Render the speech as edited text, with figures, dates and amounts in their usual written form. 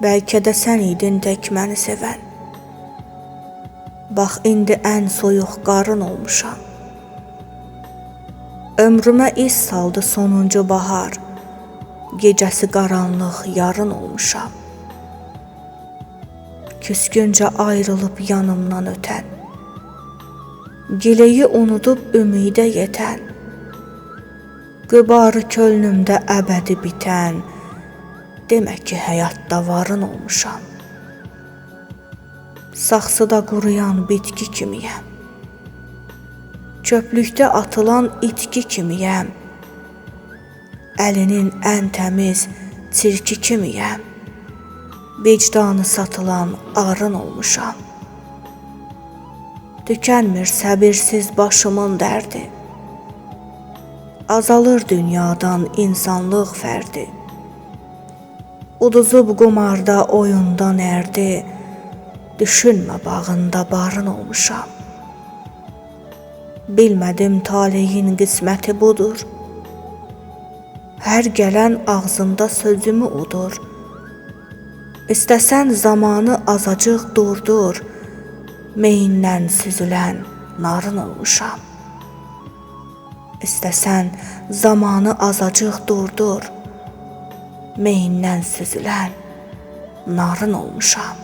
Bəlkə də sən idin tək məni sevən. Bax, indi ən soyuq qarın olmuşam. Ömrümə iz saldı sonuncu bahar. Gecəsi qaranlıq yarın olmuşam. Küsküncə ayrılıb yanımdan ötən, gileyi unudub ümidə yetən, qıbarı könlümdə əbədi bitən, demək ki, həyatda varın olmuşam. Saxsıda quruyan bitki kimiyəm, çöplükdə atılan itki kimiyəm, əlinin ən təmiz çirki kimiyəm, vicdanı satılan arın olmuşam. Tükənmir səbirsiz başımın dərdi, azalır dünyadan insanlıq fərdi, uduzub qumarda oyundan ərdi, düşünmə bağında barın olmuşam. Bilmədim taleyin qisməti budur, hər gələn ağzında sözümü udur. İstəsən zamanı azacıq durdur, meyindən süzülən narın olmuşam. İstəsən zamanı azacıq durdur, meyindən süzülən narın olmuşam.